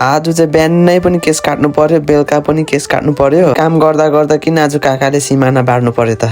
आज चाहिँ बिहानै पनि केस काट्नु पर्यो, बेलुका पनि केस काट्नु पर्यो। काम गर्दा गर्दा किन आज काकाले सिमाना बार्नु पर्यो त।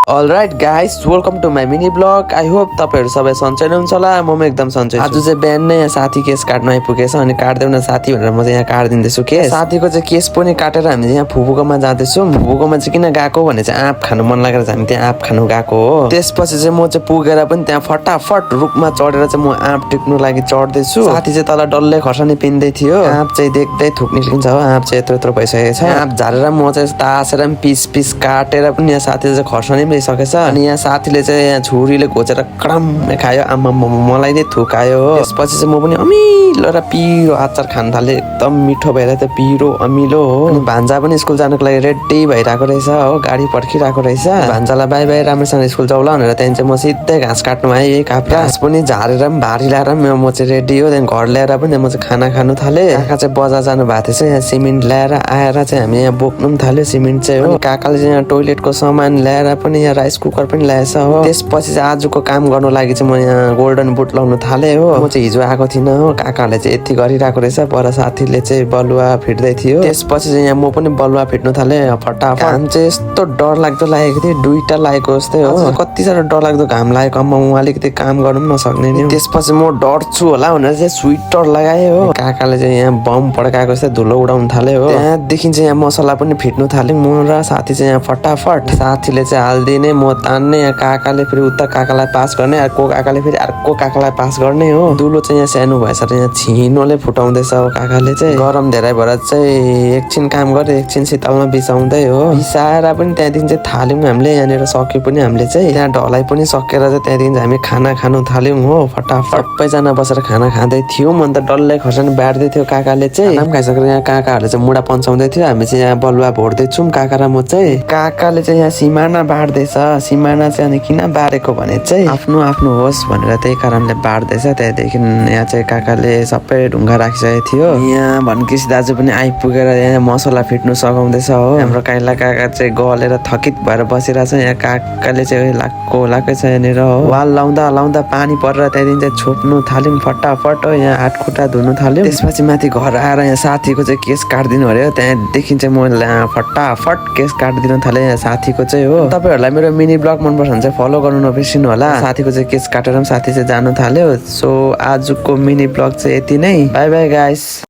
Alright guys, welcome to my mini vlog. I hope तपाईँहरू सबै सन्चै हुनुहुन्छ होला। म एकदम सन्चै छु। आज चाहिँ बिहानै यहाँ साथी केस काट्न आइपुगेछ अनि काट्दैउ न साथी भनेर म चाहिँ यहाँ काटिदिँदैछु केस। साथीको चाहिँ केस पनि काटेर हामी यहाँ फुपूकोमा जाँदैछौँ। फुपूकोमा चाहिँ किन गएको भने चाहिँ आँप खानु मन लागेर चाहिँ हामी त्यहाँ आँप खानु गएको हो। त्यसपछि चाहिँ म चाहिँ पुगेर पनि त्यहाँ फटाफट रुखमा चढेर चाहिँ म आँप टिप्नु लागि चढ्दैछु। साथी चाहिँ तल डल्लै खर्सानी पिन्दै थियो। आँप चाहिँ देख्दै थुक निस्किन्छ हो। आँप चाहिँ यत्रो यत्रो भइसकेको छ। आँप झारेर म चाहिँ तासेर पिस पिस काटेर पनि यहाँ साथीले चाहिँ खर्सानी सकेछ। अनि यहाँ साथीले चाहिँ यहाँ छुरीले घोचेर क्रम खायो। आमा मलाई नै थुकायो हो। त्यसपछि चाहिँ म पनि अमिलो र पिरो अचार खान थालेँ। एकदम मिठो भएर त्यो पिरो अमिलो हो। अनि भान्जा पनि स्कुल जानुको लागि रेडी भइरहेको रहेछ हो। गाडी पर्खिरहेको रहेछ। भान्जालाई बाई बाई राम्रोसँग स्कुल जाउला भनेर त्यहाँदेखि चाहिँ म सिधै घाँस काट्नु आएँ। घाँस पनि झारेर पनि भारी ल्याएर म चाहिँ रेडी हो। त्यहाँदेखि घर ल्याएर पनि म चाहिँ खाना खानु थालेँ। काका चाहिँ बजार जानु भएको थिएछ। यहाँ सिमेन्ट ल्याएर आएर चाहिँ हामी यहाँ बोक्नु पनि थाल्यो सिमेन्ट चाहिँ हो। काकाले चाहिँ यहाँ टोइलेटको सामान ल्याएर पनि यहाँ राइस कुकर पनि ल्याएछ हो। त्यसपछि चाहिँ आजको काम गर्नु लागि चाहिँ म यहाँ गोल्डन बुट लाउनु थालेँ हो। म चाहिँ हिजो आएको थिइनँ हो। काकाले चाहिँ यति गरिरहेको रहेछ। पर साथीले चाहिँ बलुवा फिट्दै थियो। त्यसपछि चाहिँ यहाँ म पनि बलुवा फिट्नु थालेँ फटाफट। घाम चाहिँ यस्तो डर लाग्दो लागेको थियो। दुईटा लागेको जस्तै हो। कति साह्रो डर लाग्दो घाम लागेको अम्मा म अलिकति काम गर्नु पनि नसक्ने नि। त्यसपछि म डर्छु होला भनेर चाहिँ स्वेटर लगाएँ हो। काकाले चाहिँ यहाँ बम पड्काएको जस्तै धुलो उडाउनु थाल्यो हो। त्यहाँदेखि चाहिँ यहाँ मसला पनि फिट्नु थाल्यौँ म र साथी चाहिँ यहाँ फटाफट। साथीले चाहिँ हालिदिने म तान्ने। यहाँ काकाले फेरि उता काकालाई पास गर्ने। अर्को काकाले फेरि अर्को काकालाई पास गर्ने हो। दुलो चाहिँ यहाँ सानो भएछ र यहाँ छिनोले फुटाउँदैछ हो। काकाले चाहिँ गरम धेरै भएर चाहिँ एकछिन काम गरेर एकछिन शीतलमा बिसाउँदै हो। बिसाएर पनि त्यहाँदेखि चाहिँ थाल्यौँ हामीले। यहाँनिर सक्यो पनि हामीले चाहिँ त्यहाँ ढलाइ पनि सकेर चाहिँ त्यहाँदेखि हामी खाना खानु थाल्यौँ हो। फटाफट सबैजना बसेर खाना खाँदै थियौँ। अन्त डल्लै खर्सानी बाँड्दै थियो काकाले चाहिँ। खाना खाइसकेर यहाँ काकाहरूले चाहिँ मुढा पन्साउँदै थियो। हामी चाहिँ यहाँ बलुवा भोर्दैछौँ काका र म चाहिँ। काकाले चाहिँ यहाँ सिमाना बाँड्दैछ। सिमाना चाहिँ अनि किन बारेको भने चाहिँ आफ्नो आफ्नो होस् भनेर त्यही कारणले बाँड्दैछ। त्यहाँदेखि यहाँ चाहिँ काकाले सबै ढुङ्गा राखिसकेको थियो। यहाँ भन्किस दाजु पनि आइपुगेर यहाँ मसला फिट्नु सघाउँदैछ हो। हाम्रो काइला काका चाहिँ गलेर थकित भएर बसिरहेछ। यहाँ काकाले चाहिँ लाक्को लाकै छ यहाँनिर हो। वाल लाउँदा लाउँदा पानी परेर त्यहाँदेखि चाहिँ छोप्नु थाल्यौँ फटाफट हो। यहाँ हात खुट्टा धुनु थाल्यौँ। त्यसपछि माथि घर आएर यहाँ साथीको चाहिँ केस काटिदिनु अरे। त्यहाँदेखि चाहिँ म फटाफट केस काटिदिनु थालेँ यहाँ साथीको चाहिँ हो। तपाईँहरूलाई मेरो मिनी ब्लग मनपर्छ भने चाहिँ फलो गर्नु नबिर्सिनु होला। साथीको चाहिँ केस काटेर साथी चाहिँ जानु थाल्यो। सो आजको मिनी ब्लग चाहिँ यति नै। By by guys.